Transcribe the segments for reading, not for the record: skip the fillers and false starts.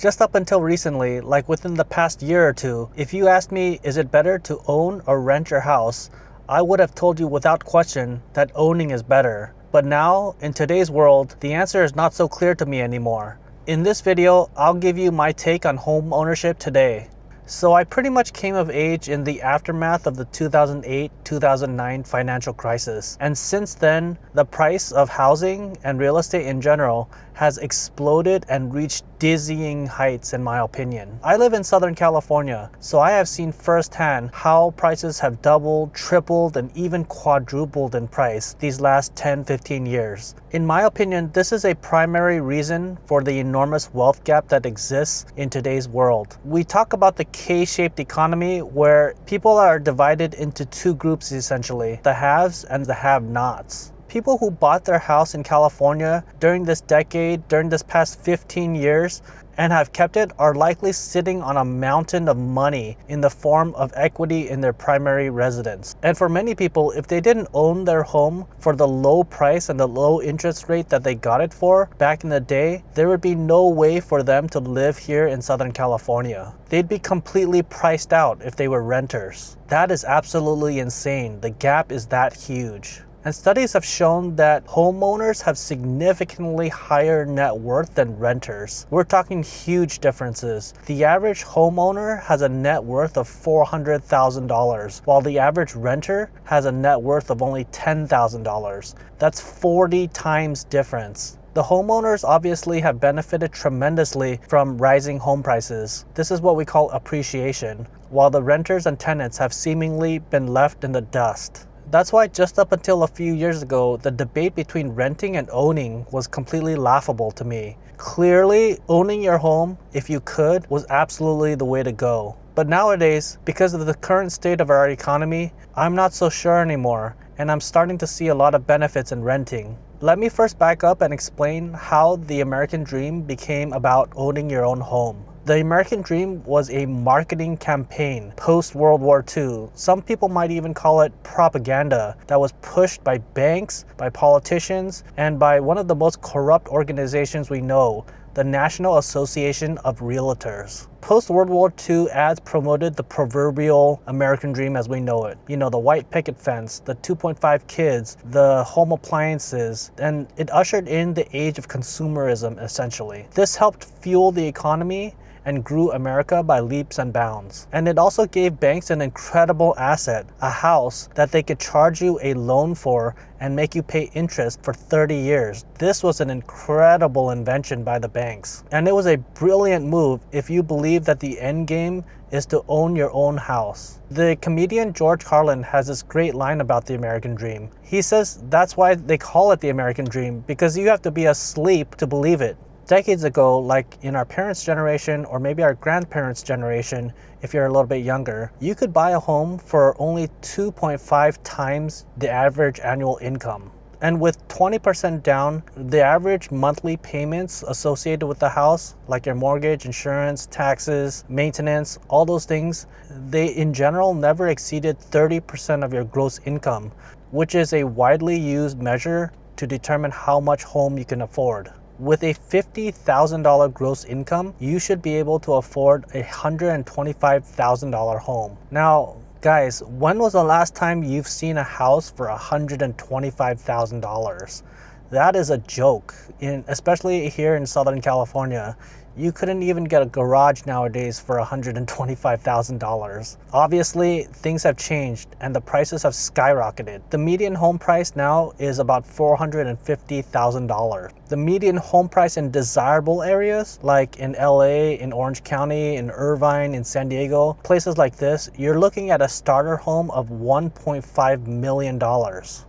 Just up until recently, like within the past year or two, if you asked me, is it better to own or rent your house, I would have told you without question that owning is better. But now, in today's world, the answer is not so clear to me anymore. In this video, I'll give you my take on home ownership today. So I pretty much came of age in the aftermath of the 2008-2009 financial crisis. And since then, the price of housing and real estate in general has exploded and reached dizzying heights in my opinion. I live in Southern California, so I have seen firsthand how prices have doubled, tripled, and even quadrupled in price these last 10-15 years. In my opinion, this is a primary reason for the enormous wealth gap that exists in today's world. We talk about the K-shaped economy where people are divided into two groups essentially, the haves and the have-nots. People who bought their house in California during this decade, during this past 15 years, and have kept it are likely sitting on a mountain of money in the form of equity in their primary residence. And for many people, if they didn't own their home for the low price and the low interest rate that they got it for back in the day, there would be no way for them to live here in Southern California. They'd be completely priced out if they were renters. That is absolutely insane. The gap is that huge. And studies have shown that homeowners have significantly higher net worth than renters. We're talking huge differences. The average homeowner has a net worth of $400,000, while the average renter has a net worth of only $10,000. That's 40 times difference. The homeowners obviously have benefited tremendously from rising home prices. This is what we call appreciation, while the renters and tenants have seemingly been left in the dust. That's why just up until a few years ago, the debate between renting and owning was completely laughable to me. Clearly, owning your home, if you could, was absolutely the way to go. But nowadays, because of the current state of our economy, I'm not so sure anymore, and I'm starting to see a lot of benefits in renting. Let me first back up and explain how the American dream became about owning your own home. The American dream was a marketing campaign post-World War II. Some people might even call it propaganda that was pushed by banks, by politicians, and by one of the most corrupt organizations we know, the National Association of Realtors. Post-World War II ads promoted the proverbial American dream as we know it. You know, the white picket fence, the 2.5 kids, the home appliances, and it ushered in the age of consumerism essentially. This helped fuel the economy and grew America by leaps and bounds. And it also gave banks an incredible asset, a house that they could charge you a loan for and make you pay interest for 30 years. This was an incredible invention by the banks. And it was a brilliant move if you believe that the end game is to own your own house. The comedian George Carlin has this great line about the American dream. He says that's why they call it the American dream, because you have to be asleep to believe it. Decades ago, like in our parents' generation or maybe our grandparents' generation, if you're a little bit younger, you could buy a home for only 2.5 times the average annual income. And with 20% down, the average monthly payments associated with the house, like your mortgage, insurance, taxes, maintenance, all those things, they in general never exceeded 30% of your gross income, which is a widely used measure to determine how much home you can afford. With a $50,000 gross income, you should be able to afford a $125,000 home. Now, guys, when was the last time you've seen a house for $125,000? That is a joke, especially here in Southern California. You couldn't even get a garage nowadays for $125,000. Obviously, things have changed and the prices have skyrocketed. The median home price now is about $450,000. The median home price in desirable areas like in LA, in Orange County, in Irvine, in San Diego, places like this, you're looking at a starter home of $1.5 million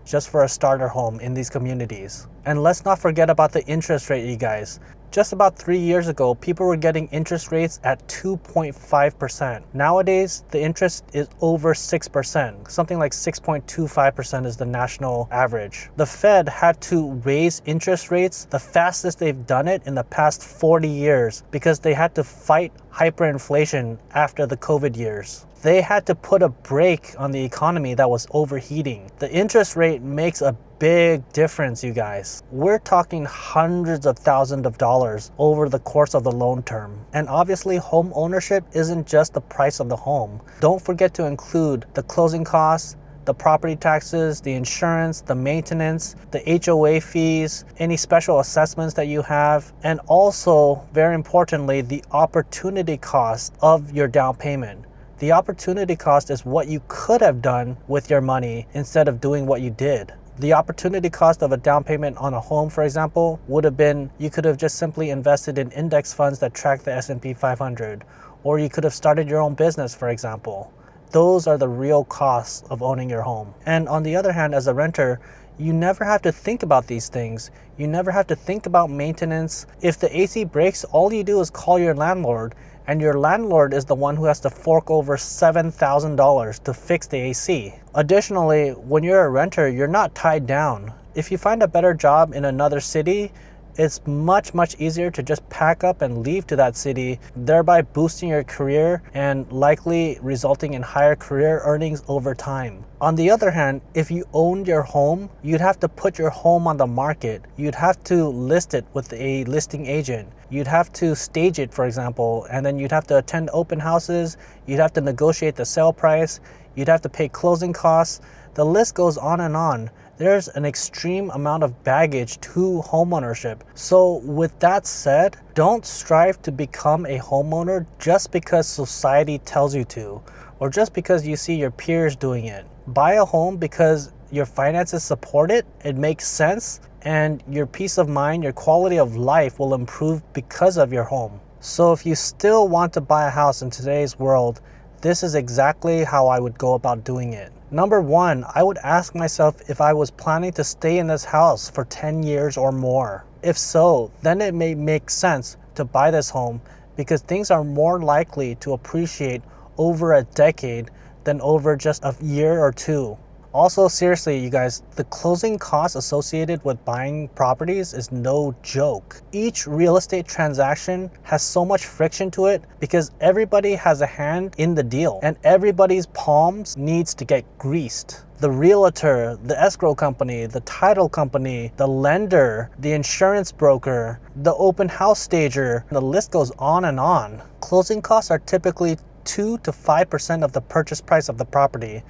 just for a starter home in these communities. And let's not forget about the interest rate, you guys. Just about 3 years ago, people were getting interest rates at 2.5%. Nowadays, the interest is over 6%. Something like 6.25% is the national average. The Fed had to raise interest rates the fastest they've done it in the past 40 years because they had to fight hyperinflation after the COVID years. They had to put a brake on the economy that was overheating. The interest rate makes a big difference, you guys. We're talking hundreds of thousands of dollars over the course of the loan term. And obviously, home ownership isn't just the price of the home. Don't forget to include the closing costs, the property taxes, the insurance, the maintenance, the HOA fees, any special assessments that you have, and also, very importantly, the opportunity cost of your down payment. The opportunity cost is what you could have done with your money instead of doing what you did. The opportunity cost of a down payment on a home, for example, would have been you could have just simply invested in index funds that track the S&P 500, or you could have started your own business, for example. Those are the real costs of owning your home. And on the other hand, as a renter, you never have to think about these things. You never have to think about maintenance. If the AC breaks, all you do is call your landlord, and your landlord is the one who has to fork over $7,000 to fix the AC. Additionally, when you're a renter, you're not tied down. If you find a better job in another city, it's much easier to just pack up and leave to that city, thereby boosting your career and likely resulting in higher career earnings over time. On the other hand, if you owned your home, you'd have to put your home on the market. You'd have to list it with a listing agent. You'd have to stage it, for example, and then you'd have to attend open houses. You'd have to negotiate the sale price. You'd have to pay closing costs. The list goes on and on. There's an extreme amount of baggage to homeownership. So with that said, don't strive to become a homeowner just because society tells you to, or just because you see your peers doing it. Buy a home because your finances support it, it makes sense, and your peace of mind, your quality of life will improve because of your home. So if you still want to buy a house in today's world, this is exactly how I would go about doing it. Number one, I would ask myself if I was planning to stay in this house for 10 years or more. If so, then it may make sense to buy this home because things are more likely to appreciate over a decade than over just a year or two. Also, seriously, you guys, the closing costs associated with buying properties is no joke. Each real estate transaction has so much friction to it because everybody has a hand in the deal and everybody's palms needs to get greased. The realtor, the escrow company, the title company, the lender, the insurance broker, the open house stager, the list goes on and on. Closing costs are typically 2 to 5% of the purchase price of the property.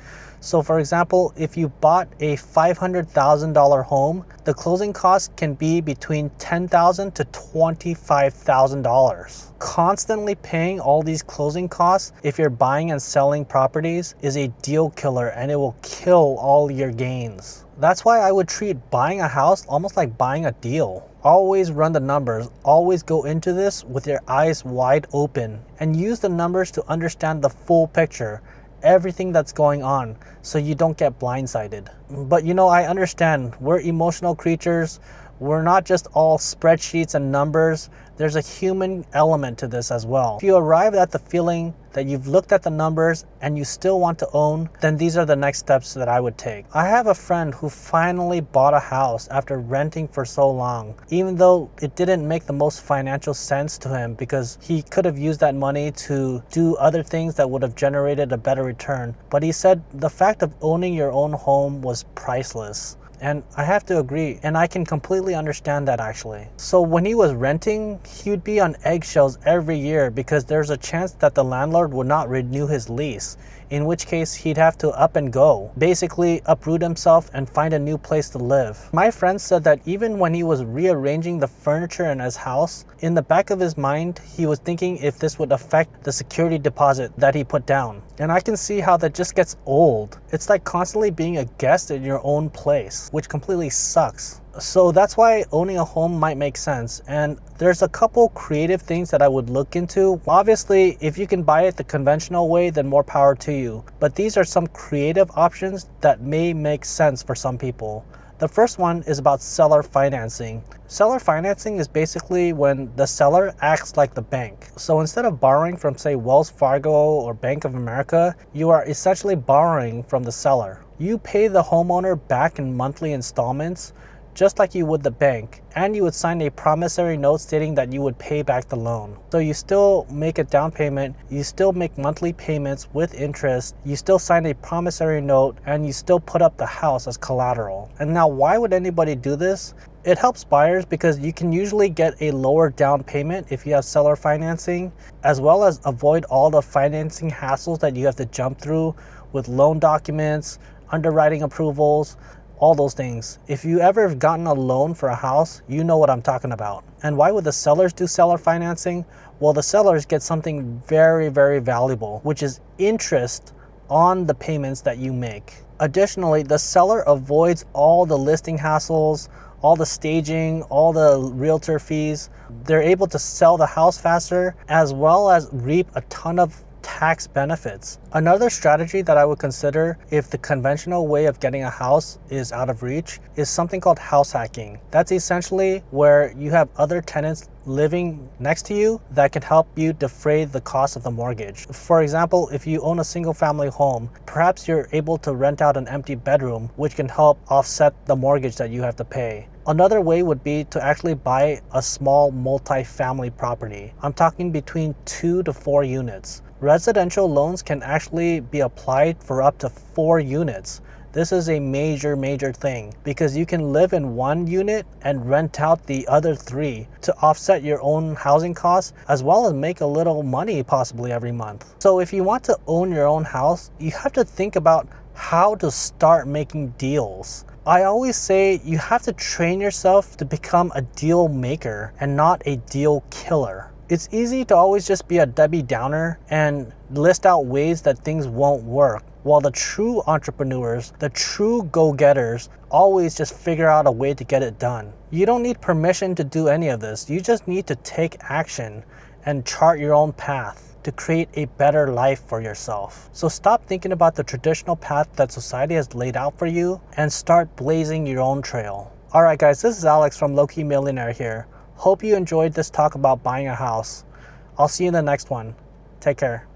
So for example, if you bought a $500,000 home, the closing costs can be between $10,000 to $25,000. Constantly paying all these closing costs if you're buying and selling properties is a deal killer and it will kill all your gains. That's why I would treat buying a house almost like buying a deal. Always run the numbers, always go into this with your eyes wide open and use the numbers to understand the full picture, everything that's going on, so you don't get blindsided. But I understand, we're emotional creatures. We're not just all spreadsheets and numbers. There's a human element to this as well. If you arrive at the feeling that you've looked at the numbers and you still want to own, then these are the next steps that I would take. I have a friend who finally bought a house after renting for so long, even though it didn't make the most financial sense to him because he could have used that money to do other things that would have generated a better return. But he said the fact of owning your own home was priceless. And I have to agree, and I can completely understand that actually. So when he was renting, he would be on eggshells every year because there's a chance that the landlord would not renew his lease, in which case he'd have to up and go, basically uproot himself and find a new place to live. My friend said that even when he was rearranging the furniture in his house, in the back of his mind, he was thinking if this would affect the security deposit that he put down. And I can see how that just gets old. It's like constantly being a guest in your own place, which completely sucks. So that's why owning a home might make sense. And there's a couple creative things that I would look into. Obviously, if you can buy it the conventional way, then more power to you. But these are some creative options that may make sense for some people. The first one is about seller financing. Seller financing is basically when the seller acts like the bank. So instead of borrowing from, say, Wells Fargo or Bank of America, you are essentially borrowing from the seller. You pay the homeowner back in monthly installments, just like you would the bank, and you would sign a promissory note stating that you would pay back the loan. So you still make a down payment, you still make monthly payments with interest, you still sign a promissory note, and you still put up the house as collateral. And now, why would anybody do this? It helps buyers because you can usually get a lower down payment if you have seller financing, as well as avoid all the financing hassles that you have to jump through with loan documents, underwriting approvals, all those things. If you ever have gotten a loan for a house, you know what I'm talking about. And why would the sellers do seller financing? Well, the sellers get something very, very valuable, which is interest on the payments that you make. Additionally, the seller avoids all the listing hassles, all the staging, all the realtor fees. They're able to sell the house faster, as well as reap a ton of tax benefits. Another strategy that I would consider if the conventional way of getting a house is out of reach is something called house hacking. That's essentially where you have other tenants living next to you that can help you defray the cost of the mortgage. For example, if you own a single family home, perhaps you're able to rent out an empty bedroom, which can help offset the mortgage that you have to pay. Another way would be to actually buy a small multi-family property. I'm talking between 2 to 4 units. Residential loans can actually be applied for up to 4 units. This is a major thing because you can live in one unit and rent out the other 3 to offset your own housing costs, as well as make a little money possibly every month. So if you want to own your own house, you have to think about how to start making deals. I always say you have to train yourself to become a deal maker and not a deal killer. It's easy to always just be a Debbie Downer and list out ways that things won't work, while the true entrepreneurs, the true go-getters, always just figure out a way to get it done. You don't need permission to do any of this. You just need to take action and chart your own path to create a better life for yourself. So stop thinking about the traditional path that society has laid out for you and start blazing your own trail. All right, guys, this is Alex from Low Key Millionaire here. Hope you enjoyed this talk about buying a house. I'll see you in the next one. Take care.